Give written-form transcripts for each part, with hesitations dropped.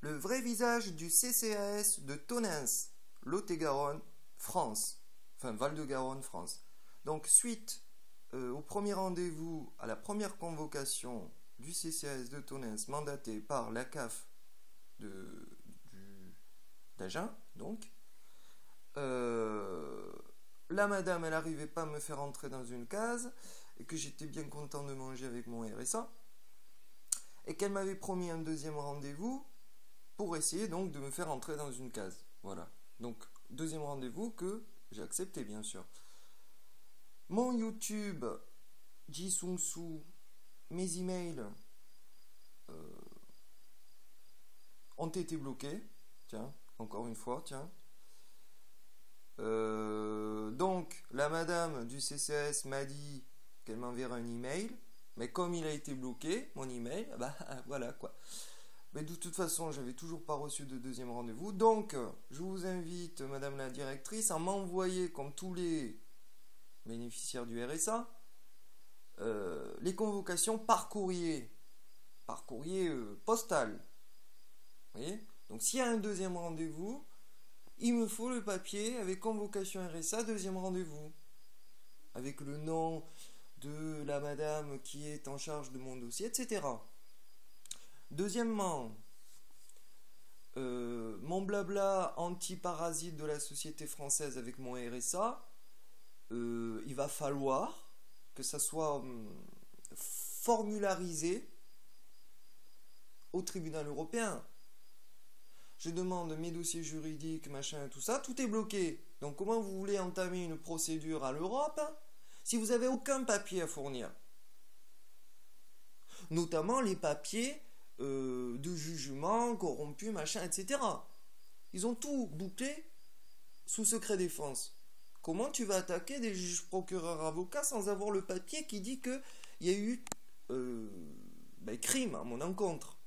le vrai visage du CCAS de Tonneins, Lot-et-Garonne, France. Enfin, Val-de-Garonne, France. Donc, suite au premier rendez-vous, à la première convocation du CCAS de Tonneins, mandaté par la CAF d'Agen, donc, la madame, elle n'arrivait pas à me faire entrer dans une case, et que j'étais bien content de manger avec mon RSA, et qu'elle m'avait promis un deuxième rendez-vous pour essayer donc de me faire entrer dans une case. Voilà. Donc, deuxième rendez-vous que j'ai accepté, bien sûr. Mon YouTube, Jisung Su, mes emails ont été bloqués. Tiens, encore une fois, tiens. Donc, la madame du CCAS m'a dit qu'elle m'enverrait un email, mais comme il a été bloqué, mon email, bah voilà quoi. Mais de toute façon, j'avais toujours pas reçu de deuxième rendez-vous. Donc, je vous invite, madame la directrice, à m'envoyer, comme tous les bénéficiaires du RSA, les convocations par courrier postal. Vous voyez ? Donc, s'il y a un deuxième rendez-vous, il me faut le papier avec convocation RSA, deuxième rendez-vous. Avec le nom de la madame qui est en charge de mon dossier, etc. Deuxièmement, mon blabla anti-parasite de la société française avec mon RSA, il va falloir que ça soit formularisé au tribunal européen. Je demande mes dossiers juridiques, machin, tout ça, tout est bloqué. Donc comment vous voulez entamer une procédure à l'Europe si vous n'avez aucun papier à fournir? Notamment les papiers de jugement, corrompu, machin, etc. Ils ont tout bouclé sous secret défense. Comment tu vas attaquer des juges, procureurs, avocats sans avoir le papier qui dit qu'il y a eu crime à mon encontre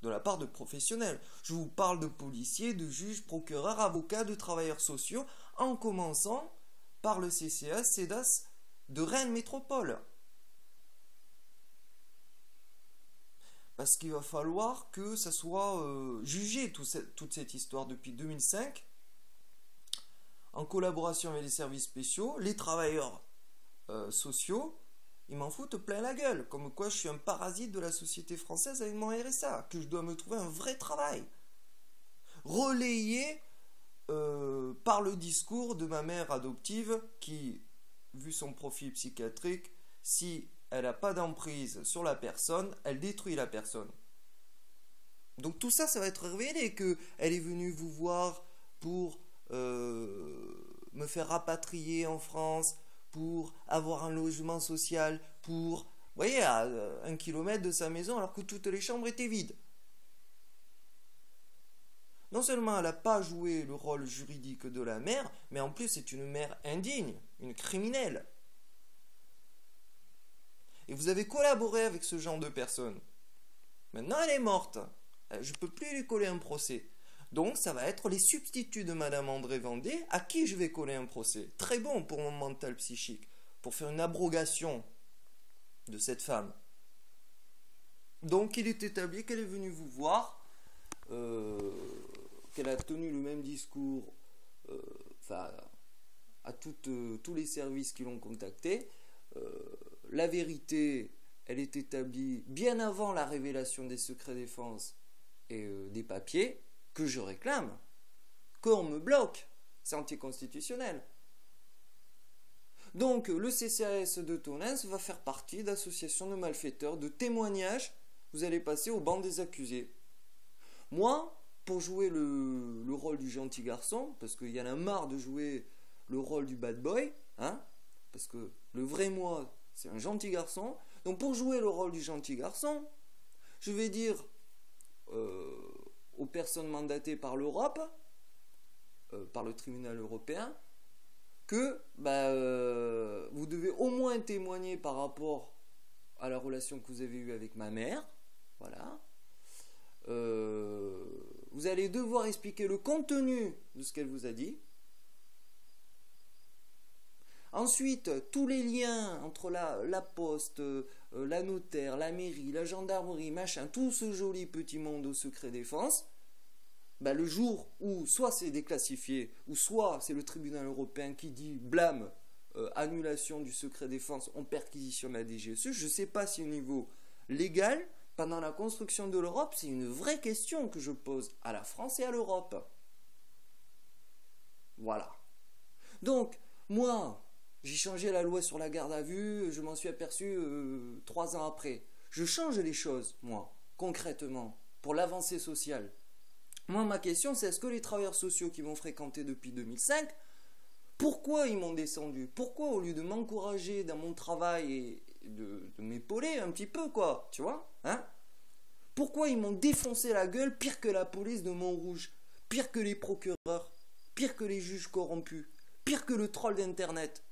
de la part de professionnels? Je vous parle de policiers, de juges, procureurs, avocats, de travailleurs sociaux, en commençant par le CCAS, CEDAS de Rennes Métropole. Parce qu'il va falloir que ça soit jugé, toute cette histoire depuis 2005, en collaboration avec les services spéciaux, les travailleurs sociaux, ils m'en foutent plein la gueule, comme quoi je suis un parasite de la société française avec mon RSA, que je dois me trouver un vrai travail. Relayé par le discours de ma mère adoptive qui, vu son profil psychiatrique, si elle n'a pas d'emprise sur la personne, elle détruit la personne. Donc tout ça, ça va être révélé, qu'elle est venue vous voir pour me faire rapatrier en France, pour avoir un logement social, pour, vous voyez, à 1 kilomètre de sa maison, alors que toutes les chambres étaient vides. Non seulement elle n'a pas joué le rôle juridique de la mère, mais en plus c'est une mère indigne, une criminelle. Et vous avez collaboré avec ce genre de personne. Maintenant elle est morte. Je ne peux plus lui coller un procès. Donc ça va être les substituts de Madame André Vendée à qui je vais coller un procès. Très bon pour mon mental psychique, pour faire une abrogation de cette femme. Donc il est établi qu'elle est venue vous voir, qu'elle a tenu le même discours à tous les services qui l'ont contacté. La vérité, elle est établie bien avant la révélation des secrets défense et des papiers que je réclame, qu'on me bloque. C'est anticonstitutionnel. Donc le CCAS de Tonneins va faire partie d'associations de malfaiteurs, de témoignages. Vous allez passer au banc des accusés. Moi, pour jouer le rôle du gentil garçon, parce qu'il y en a marre de jouer le rôle du bad boy, hein, parce que le vrai moi, c'est un gentil garçon. Donc pour jouer le rôle du gentil garçon, je vais dire aux personnes mandatées par l'Europe, par le tribunal européen, que vous devez au moins témoigner par rapport à la relation que vous avez eue avec ma mère. Voilà. Vous allez devoir expliquer le contenu de ce qu'elle vous a dit. Ensuite, tous les liens entre la poste, la notaire, la mairie, la gendarmerie, machin, tout ce joli petit monde au secret défense, ben, le jour où soit c'est déclassifié, ou soit c'est le tribunal européen qui dit blâme, annulation du secret défense, on perquisitionne la DGSE, je ne sais pas si au niveau légal, pendant la construction de l'Europe, c'est une vraie question que je pose à la France et à l'Europe. Voilà. Donc, moi, j'ai changé la loi sur la garde à vue, je m'en suis aperçu 3 ans après. Je change les choses, moi, concrètement, pour l'avancée sociale. Moi, ma question, c'est est-ce que les travailleurs sociaux qui m'ont fréquenté depuis 2005, pourquoi ils m'ont descendu? Pourquoi, au lieu de m'encourager dans mon travail et de m'épauler un petit peu, quoi, tu vois, hein? Pourquoi ils m'ont défoncé la gueule pire que la police de Montrouge, pire que les procureurs, pire que les juges corrompus, pire que le troll d'internet?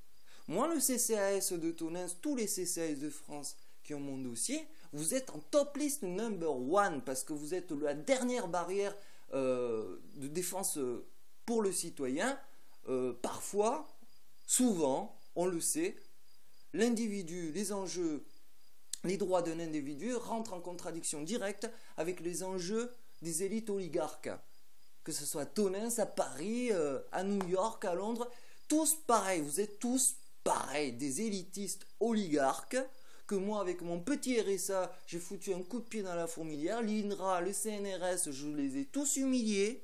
Moi, le CCAS de Tonins, tous les CCAS de France qui ont mon dossier, vous êtes en top list number 1 parce que vous êtes la dernière barrière de défense pour le citoyen. Parfois, souvent, on le sait, l'individu, les enjeux, les droits d'un individu rentrent en contradiction directe avec les enjeux des élites oligarques. Que ce soit à Tonins, à Paris, à New York, à Londres, tous pareils, vous êtes tous pareils, des élitistes oligarques, que moi avec mon petit RSA, j'ai foutu un coup de pied dans la fourmilière, l'INRA, le CNRS, je les ai tous humiliés,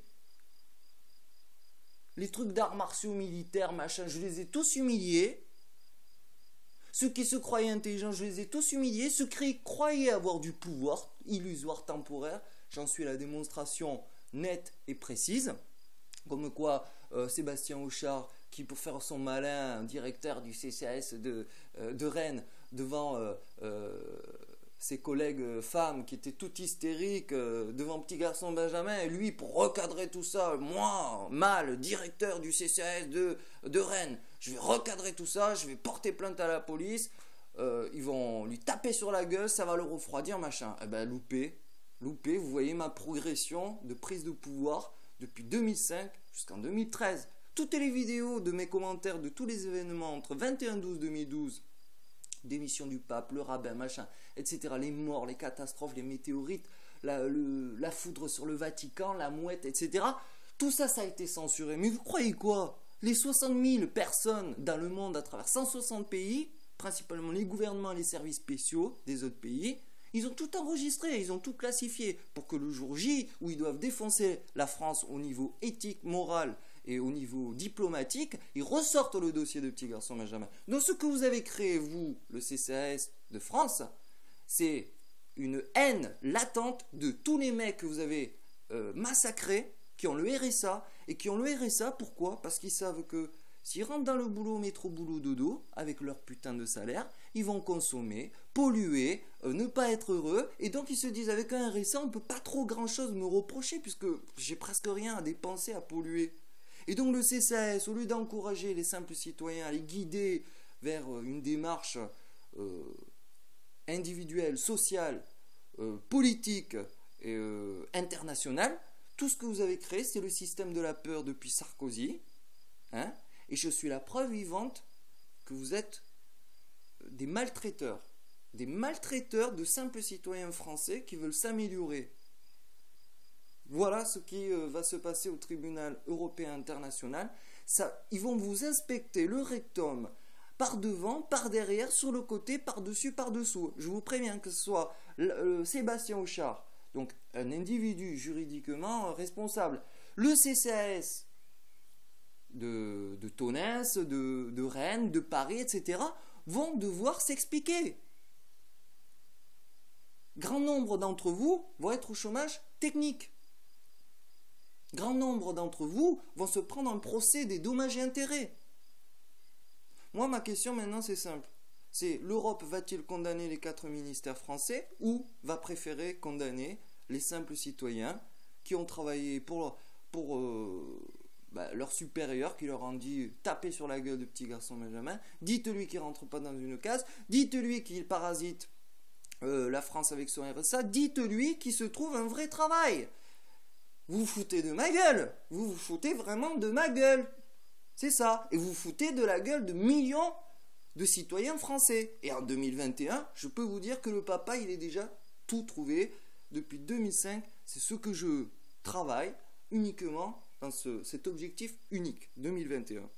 les trucs d'arts martiaux militaires, machin, je les ai tous humiliés, ceux qui se croyaient intelligents, je les ai tous humiliés, ceux qui croyaient avoir du pouvoir, illusoire, temporaire, j'en suis la démonstration nette et précise, comme quoi Sébastien Auchard, qui pour faire son malin, directeur du CCAS de Rennes, devant ses collègues femmes qui étaient toutes hystériques, devant petit garçon Benjamin, et lui pour recadrer tout ça, moi, mal, directeur du CCAS de Rennes, je vais recadrer tout ça, je vais porter plainte à la police, ils vont lui taper sur la gueule, ça va le refroidir, machin. Eh ben loupé, vous voyez ma progression de prise de pouvoir depuis 2005 jusqu'en 2013. Toutes les vidéos de mes commentaires de tous les événements entre 21-12-2012, démission du pape, le rabbin, machin, etc., les morts, les catastrophes, les météorites, la foudre sur le Vatican, la mouette, etc., tout ça, ça a été censuré. Mais vous croyez quoi? Les 60 000 personnes dans le monde à travers 160 pays, principalement les gouvernements et les services spéciaux des autres pays, ils ont tout enregistré, ils ont tout classifié pour que le jour J, où ils doivent défoncer la France au niveau éthique, moral et au niveau diplomatique, ils ressortent le dossier de petit garçon Benjamin. Donc ce que vous avez créé, vous, le CCAS de France, c'est une haine latente de tous les mecs que vous avez massacrés, qui ont le RSA, et qui ont le RSA, pourquoi? Parce qu'ils savent que s'ils rentrent dans le boulot, métro, boulot, dodo, avec leur putain de salaire, ils vont consommer, polluer, ne pas être heureux, et donc ils se disent avec un RSA, on ne peut pas trop grand chose me reprocher, puisque j'ai presque rien à dépenser, à polluer. Et donc le CCAS, au lieu d'encourager les simples citoyens à les guider vers une démarche individuelle, sociale, politique et internationale, tout ce que vous avez créé, c'est le système de la peur depuis Sarkozy, hein, et je suis la preuve vivante que vous êtes des maltraiteurs de simples citoyens français qui veulent s'améliorer. Voilà ce qui va se passer au tribunal européen international. Ça, ils vont vous inspecter le rectum par devant, par derrière, sur le côté, par-dessus, par-dessous. Je vous préviens que ce soit Sébastien Auchard, donc un individu juridiquement responsable, le CCAS de Tonins, de Rennes, de Paris, etc., vont devoir s'expliquer. Grand nombre d'entre vous vont être au chômage technique. Grand nombre d'entre vous vont se prendre un procès des dommages et intérêts. Moi, ma question maintenant, c'est simple. C'est l'Europe va-t-il condamner les 4 ministères français ou va préférer condamner les simples citoyens qui ont travaillé pour leurs supérieurs, qui leur ont dit taper sur la gueule de petit garçon Benjamin, dites-lui qu'il ne rentre pas dans une case, dites-lui qu'il parasite la France avec son RSA, dites-lui qu'il se trouve un vrai travail. Vous vous foutez de ma gueule. Vous vous foutez vraiment de ma gueule. C'est ça. Et vous vous foutez de la gueule de millions de citoyens français. Et en 2021, je peux vous dire que le papa, il est déjà tout trouvé. Depuis 2005, c'est ce que je travaille uniquement dans cet objectif unique, 2021.